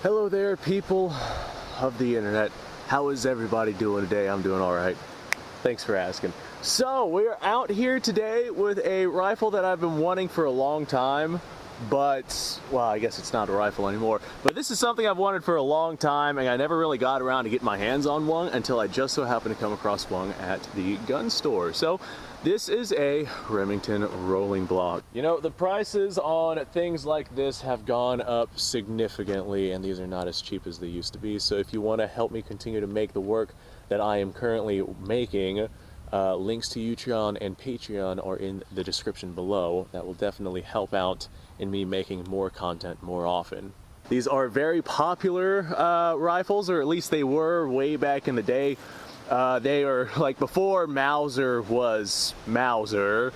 Hello there, people of the internet. How is everybody doing today? I'm doing all right. Thanks for asking. So we're out here today with a rifle that I've been wanting for a long time, but, well, I guess it's not a rifle anymore. But this is something I've wanted for a long time, and I never really got around to get my hands on one until I just so happened to come across one at the gun store. So this is a Remington rolling block. You know, the prices on things like this have gone up significantly, and these are not as cheap as they used to be. So if you want to help me continue to make the work that I am currently making, links to Utreon and Patreon are in the description below. That will definitely help out in me making more content more often. These are very popular rifles, or at least they were way back in the day. They are like before Mauser was Mauser.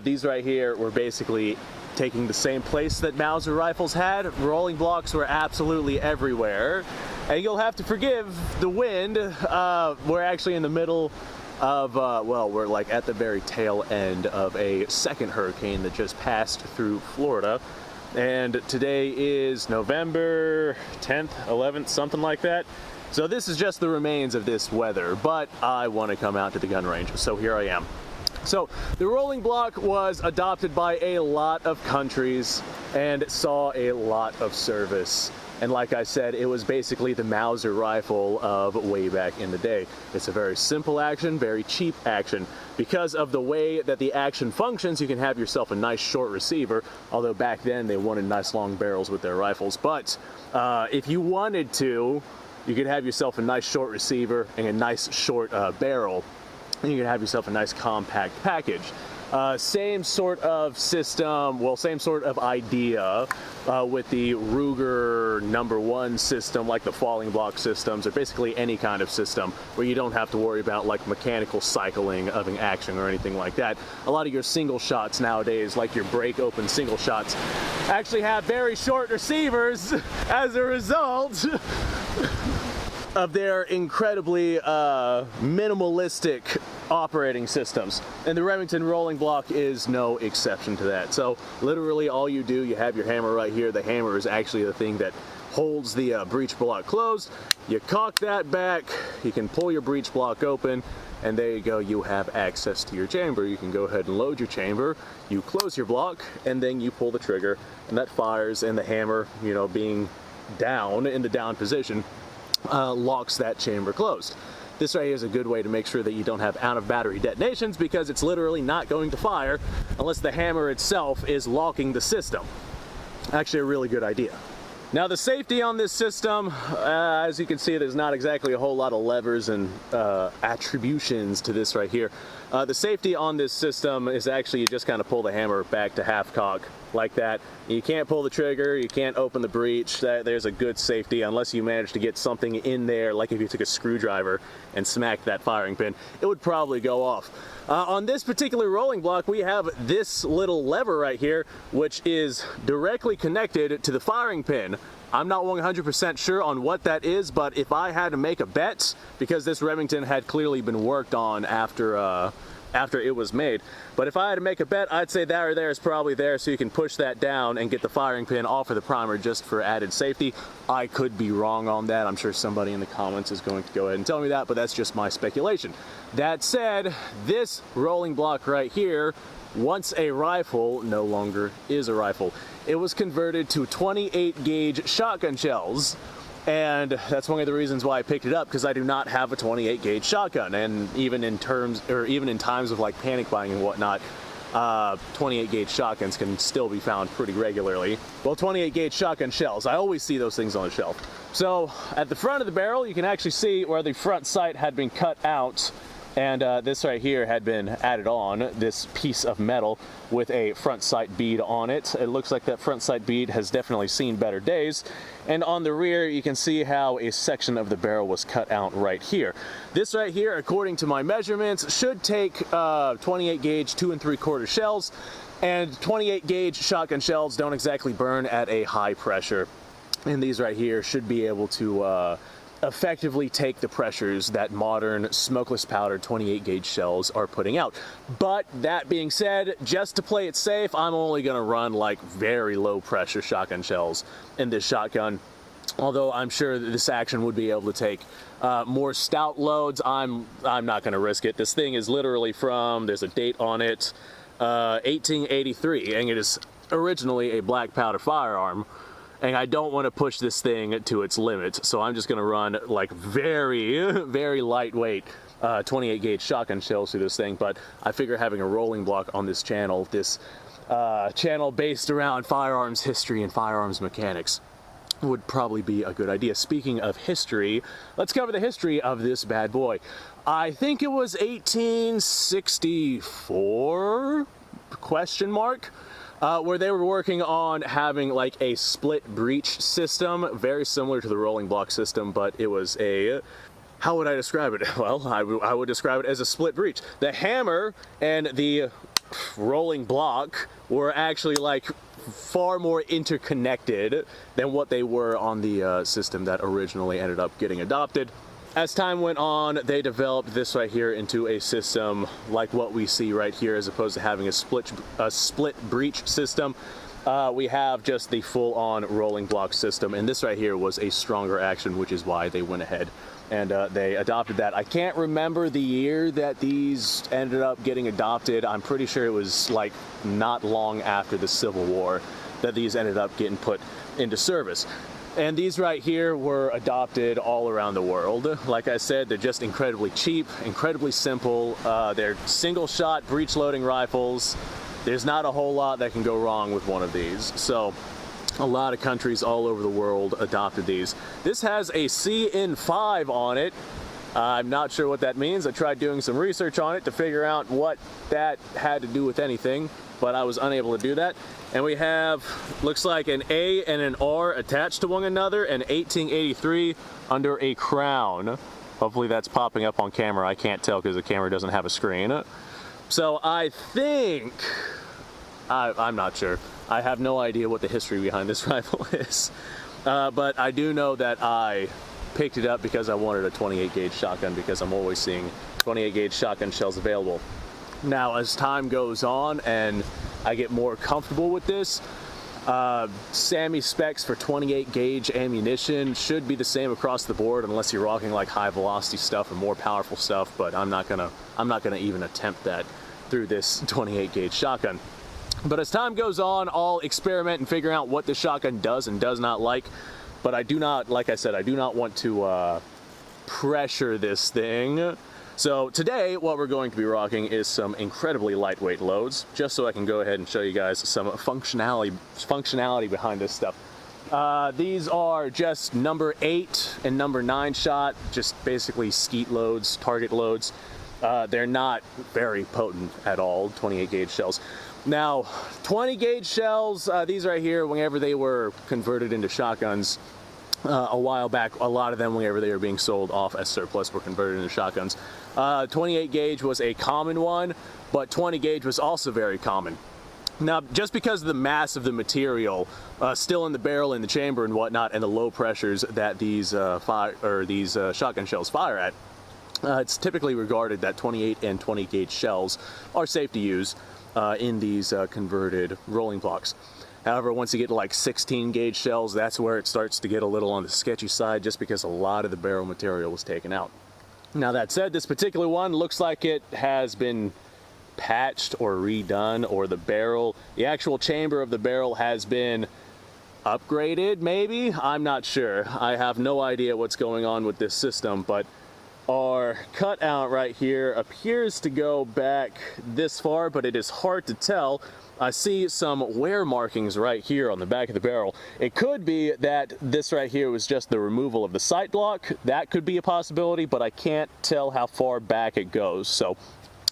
These right here were basically taking the same place that Mauser rifles had. Rolling blocks were absolutely everywhere. And you'll have to forgive the wind. We're actually in the middle of, well, we're like at the very tail end of a second hurricane that just passed through Florida. And today is November 10th, 11th, something like that. So this is just the remains of this weather, but I want to come out to the gun range, so here I am. So the rolling block was adopted by a lot of countries and saw a lot of service. And like I said, it was basically the Mauser rifle of way back in the day. It's a very simple action, very cheap action. Because of the way that the action functions, you can have yourself a nice short receiver, although back then they wanted nice long barrels with their rifles. But if you wanted to, you could have yourself a nice short receiver and a nice short barrel, and you could have yourself a nice compact package. Same sort of system, well, same sort of idea with the Ruger #1 system, like the falling block systems, or basically any kind of system where you don't have to worry about like mechanical cycling of an action or anything like that. A lot of your single shots nowadays, like your break open single shots, actually have very short receivers as a result of their incredibly minimalistic operating systems. And the Remington rolling block is no exception to that. So literally all you do, you have your hammer right here. The hammer is actually the thing that holds the breech block closed. You cock that back, you can pull your breech block open, and there you go, you have access to your chamber. You can go ahead and load your chamber, you close your block, and then you pull the trigger, and that fires, and the hammer, you know, being down, in the down position, locks that chamber closed. This right here is a good way to make sure that you don't have out of battery detonations, because it's literally not going to fire unless the hammer itself is locking the system. Actually a really good idea. Now the safety on this system, as you can see, there's not exactly a whole lot of levers and attributions to this right here. The safety on this system is actually you just kind of pull the hammer back to half cock like that. You can't pull the trigger, you can't open the breech. There's a good safety unless you manage to get something in there, like if you took a screwdriver and smacked that firing pin, it would probably go off. On this particular rolling block, we have this little lever right here, which is directly connected to the firing pin. I'm not 100% sure on what that is, but if I had to make a bet, because this Remington had clearly been worked on after it was made, but if I had to make a bet, I'd say that or there is probably there, so you can push that down and get the firing pin off of the primer just for added safety. I could be wrong on that. I'm sure somebody in the comments is going to go ahead and tell me that, but that's just my speculation. That said, this rolling block right here, once a rifle, no longer is a rifle. It was converted to 28 gauge shotgun shells. And that's one of the reasons why I picked it up, because I do not have a 28 gauge shotgun. And even in times of like panic buying and whatnot, 28 gauge shotguns can still be found pretty regularly. Well, 28 gauge shotgun shells, I always see those things on the shelf. So at the front of the barrel, you can actually see where the front sight had been cut out, and this right here had been added on, this piece of metal with a front sight bead on it. It looks like that front sight bead has definitely seen better days. And on the rear, you can see how a section of the barrel was cut out right here. This right here, according to my measurements, should take 28 gauge 2 3/4 shells, and 28 gauge shotgun shells don't exactly burn at a high pressure. And these right here should be able to effectively take the pressures that modern smokeless powder 28 gauge shells are putting out. But that being said, just to play it safe, I'm only going to run like very low pressure shotgun shells in this shotgun. Although I'm sure that this action would be able to take more stout loads. I'm not going to risk it. This thing is literally from, there's a date on it, 1883, and it is originally a black powder firearm. And I don't want to push this thing to its limits, so I'm just going to run like very, very lightweight 28 gauge shotgun shells through this thing. But I figure having a rolling block on this channel channel based around firearms history and firearms mechanics, would probably be a good idea. Speaking of history, let's cover the history of this bad boy. I think it was 1864, question mark, where they were working on having like a split breech system, very similar to the rolling block system, but it was a, how would I describe it? Well, I would describe it as a split breech. The hammer and the rolling block were actually like far more interconnected than what they were on the system that originally ended up getting adopted. As time went on, they developed this right here into a system like what we see right here, as opposed to having a split breech system. We have just the full-on rolling block system, and this right here was a stronger action, which is why they went ahead and they adopted that. I can't remember the year that these ended up getting adopted. I'm pretty sure it was like not long after the Civil War that these ended up getting put into service. And these right here were adopted all around the world. Like I said, they're just incredibly cheap, incredibly simple. They're single shot breech loading rifles. There's not a whole lot that can go wrong with one of these. So a lot of countries all over the world adopted these. This has a CN5 on it. I'm not sure what that means. I tried doing some research on it to figure out what that had to do with anything, but I was unable to do that. And we have, looks like an A and an R attached to one another, and 1883 under a crown. Hopefully that's popping up on camera. I can't tell because the camera doesn't have a screen. So I think, I'm not sure. I have no idea what the history behind this rifle is. But I do know that I picked it up because I wanted a 28 gauge shotgun, because I'm always seeing 28 gauge shotgun shells available. Now, as time goes on and I get more comfortable with this, SAMI specs for 28 gauge ammunition should be the same across the board, unless you're rocking like high velocity stuff and more powerful stuff, but I'm not gonna even attempt that through this 28 gauge shotgun. But as time goes on, I'll experiment and figure out what the shotgun does and does not like. But I do not, like I said, I do not want to pressure this thing. So today, what we're going to be rocking is some incredibly lightweight loads, just so I can go ahead and show you guys some functionality behind this stuff. These are just number 8 and number 9 shot, just basically skeet loads, target loads. They're not very potent at all, 28 gauge shells. Now, 20 gauge shells, these right here, whenever they were converted into shotguns a while back, a lot of them, whenever they were being sold off as surplus, were converted into shotguns. 28 gauge was a common one, but 20 gauge was also very common. Now, just because of the mass of the material still in the barrel, in the chamber and whatnot, and the low pressures that these shotgun shells fire at, it's typically regarded that 28 and 20 gauge shells are safe to use in these converted rolling blocks. However, once you get to like 16 gauge shells, that's where it starts to get a little on the sketchy side, just because a lot of the barrel material was taken out. Now, that said, this particular one looks like it has been patched or redone, or the actual chamber of the barrel has been upgraded, maybe? I'm not sure. I have no idea what's going on with this system, but our cutout right here appears to go back this far, but it is hard to tell. I see some wear markings right here on the back of the barrel. It could be that this right here was just the removal of the sight block. That could be a possibility, but I can't tell how far back it goes. So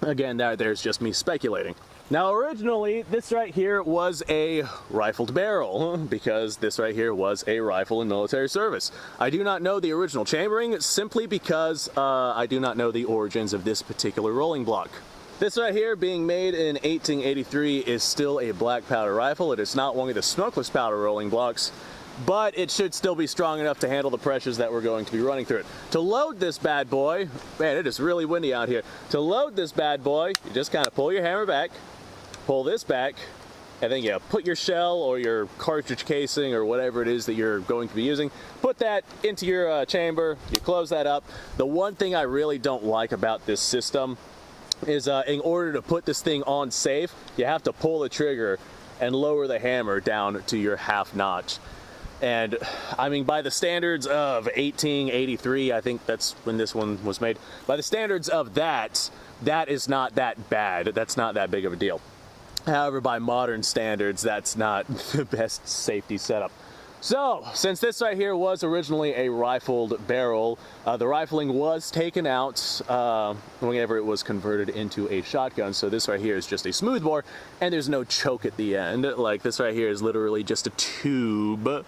again, there's just me speculating. Now, originally, this right here was a rifled barrel, because this right here was a rifle in military service. I do not know the original chambering, simply because I do not know the origins of this particular rolling block. This right here, being made in 1883, is still a black powder rifle. It is not one of the smokeless powder rolling blocks, but it should still be strong enough to handle the pressures that we're going to be running through it. To load this bad boy, man, it is really windy out here. To load this bad boy, you just kind of pull your hammer back, pull this back, and then you put your shell or your cartridge casing or whatever it is that you're going to be using, put that into your chamber, you close that up. The one thing I really don't like about this system is in order to put this thing on safe, you have to pull the trigger and lower the hammer down to your half notch. And I mean, by the standards of 1883, I think that's when this one was made, by the standards of that is not that bad. That's not that big of a deal. However, by modern standards, that's not the best safety setup. So, since this right here was originally a rifled barrel, the rifling was taken out whenever it was converted into a shotgun. So this right here is just a smoothbore, and there's no choke at the end. Like this right here is literally just a tube.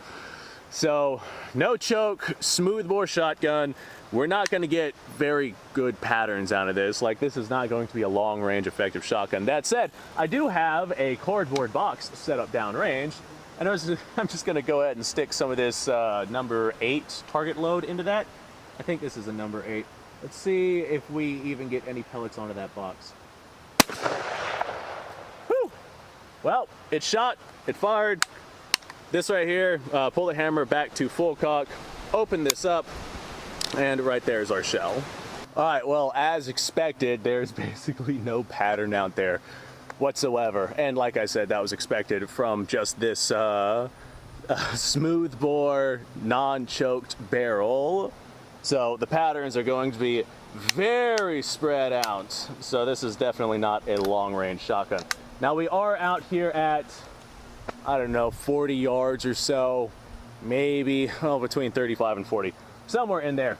So, no choke, smoothbore shotgun. We're not going to get very good patterns out of this. Like, this is not going to be a long-range effective shotgun. That said, I do have a cardboard box set up downrange. And I'm just going to go ahead and stick some of this number 8 target load into that. I think this is a number 8. Let's see if we even get any pellets onto that box. Whew. Well, it shot, it fired. This right here, pull the hammer back to full cock, open this up, and right there is our shell. All right, well, as expected, there's basically no pattern out there whatsoever. And like I said, that was expected from just this smooth bore, non-choked barrel. So the patterns are going to be very spread out. So this is definitely not a long-range shotgun. Now we are out here at, I don't know, 40 yards or so, maybe, oh, between 35 and 40, somewhere in there.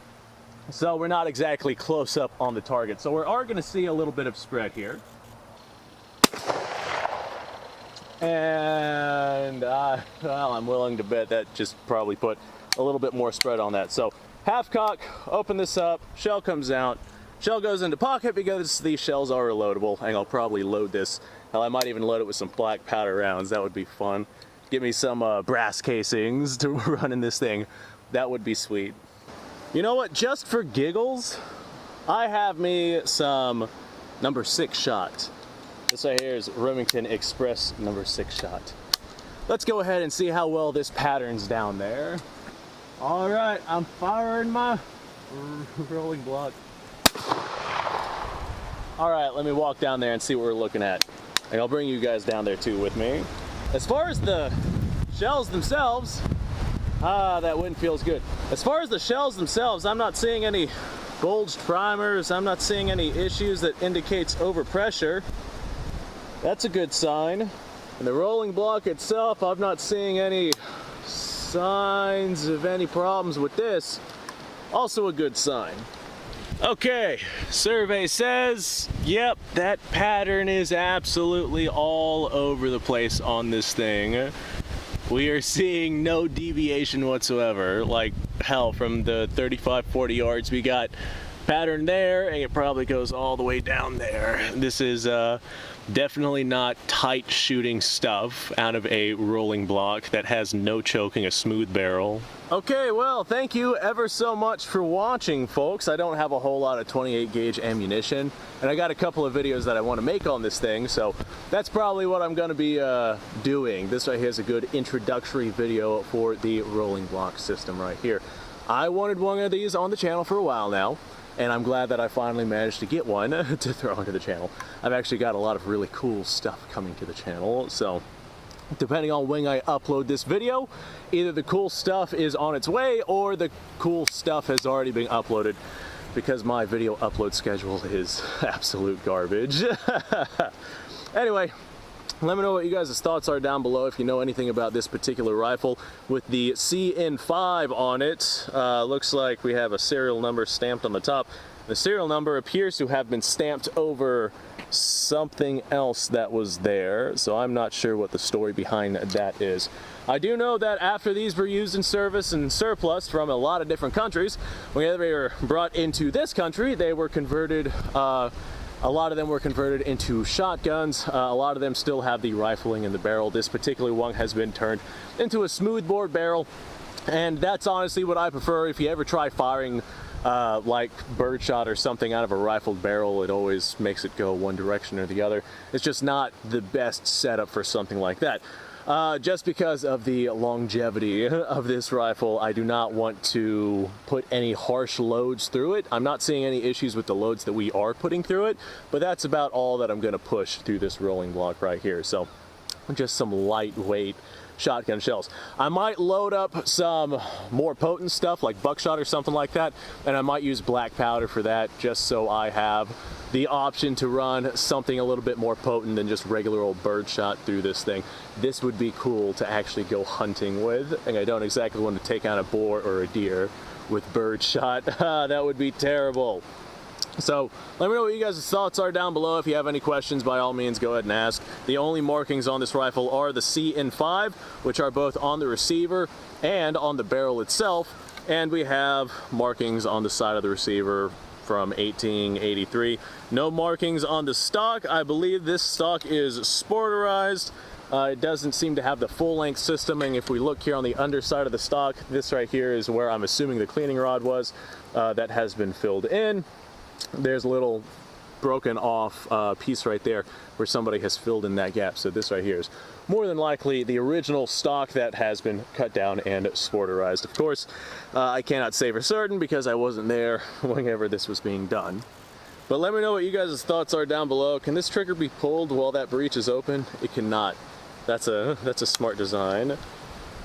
So we're not exactly close up on the target. So we are going to see a little bit of spread here. And, well, I'm willing to bet that just probably put a little bit more spread on that. So half cock, open this up, shell comes out, shell goes into pocket because these shells are reloadable, and I'll probably load this. Hell, I might even load it with some black powder rounds. That would be fun. Give me some brass casings to run in this thing. That would be sweet. You know what? Just for giggles, I have me some number 6 shot. This right here is Remington Express number 6 shot. Let's go ahead and see how well this patterns down there. All right, I'm firing my rolling block. All right, let me walk down there and see what we're looking at. And I'll bring you guys down there too with me. As far as the shells themselves, that wind feels good. As far as the shells themselves, I'm not seeing any bulged primers. I'm not seeing any issues that indicates overpressure. That's a good sign. And the rolling block itself, I'm not seeing any signs of any problems with this. Also a good sign. Okay, survey says, yep, that pattern is absolutely all over the place on this thing. We are seeing no deviation whatsoever. Like, hell, from the 35-40 yards we got pattern there, and it probably goes all the way down there. This is definitely not tight shooting stuff out of a rolling block that has no choking, a smooth barrel. Okay, well, thank you ever so much for watching, folks. I don't have a whole lot of 28 gauge ammunition, and I got a couple of videos that I want to make on this thing, so that's probably what I'm going to be doing. This right here is a good introductory video for the rolling block system right here. I wanted one of these on the channel for a while now, and I'm glad that I finally managed to get one to throw into the channel. I've actually got a lot of really cool stuff coming to the channel, so depending on when I upload this video, either the cool stuff is on its way or the cool stuff has already been uploaded, because my video upload schedule is absolute garbage. Anyway, let me know what you guys' thoughts are down below if you know anything about this particular rifle with the CN5 on it. Looks like we have a serial number stamped on the top. The serial number appears to have been stamped over something else that was there, so I'm not sure what the story behind that is. I do know that after these were used in service and surplus from a lot of different countries, when they were brought into this country, they were converted, a lot of them were converted into shotguns. A lot of them still have the rifling in the barrel. This particular one has been turned into a smoothbore barrel, and that's honestly what I prefer. If you ever try firing like birdshot or something out of a rifled barrel, it always makes it go one direction or the other. It's just not the best setup for something like that. Just because of the longevity of this rifle, I do not want to put any harsh loads through it. I'm not seeing any issues with the loads that we are putting through it, but that's about all that I'm going to push through this rolling block right here. So just some lightweight shotgun shells. I might load up some more potent stuff like buckshot or something like that, and I might use black powder for that, just so I have the option to run something a little bit more potent than just regular old birdshot through this thing. This would be cool to actually go hunting with, and I don't exactly want to take on a boar or a deer with birdshot. That would be terrible. So let me know what you guys' thoughts are down below. If you have any questions, by all means, go ahead and ask. The only markings on this rifle are the C and 5, which are both on the receiver and on the barrel itself. And we have markings on the side of the receiver from 1883. No markings on the stock. I believe this stock is sporterized. It doesn't seem to have the full-length system, and if we look here on the underside of the stock, this right here is where I'm assuming the cleaning rod was. That has been filled in. There's a little broken off piece right there where somebody has filled in that gap. So this right here is more than likely the original stock that has been cut down and sporterized. Of course, I cannot say for certain because I wasn't there whenever this was being done. But let me know what you guys' thoughts are down below. Can this trigger be pulled while that breech is open? It cannot. That's a smart design.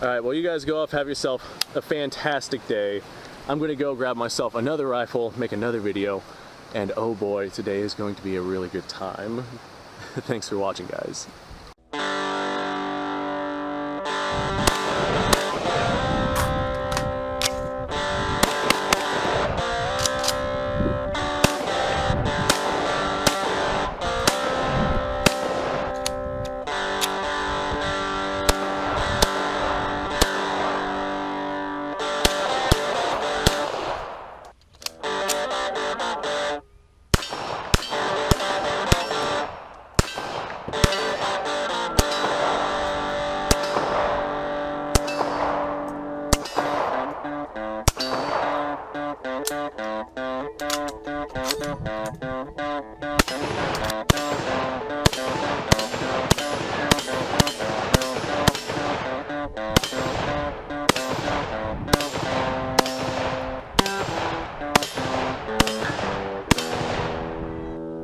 All right, well, you guys go off, have yourself a fantastic day. I'm gonna go grab myself another rifle, make another video, and oh boy, today is going to be a really good time. Thanks for watching, guys.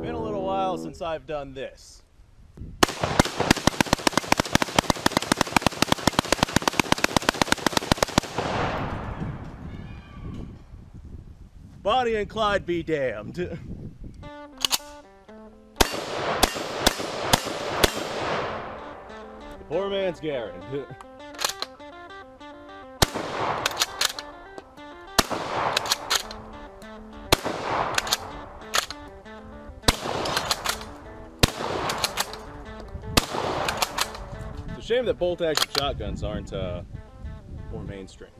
Been a little while since I've done this. Bonnie and Clyde be damned. Poor man's Garen. It's a shame that bolt-action shotguns aren't more mainstream.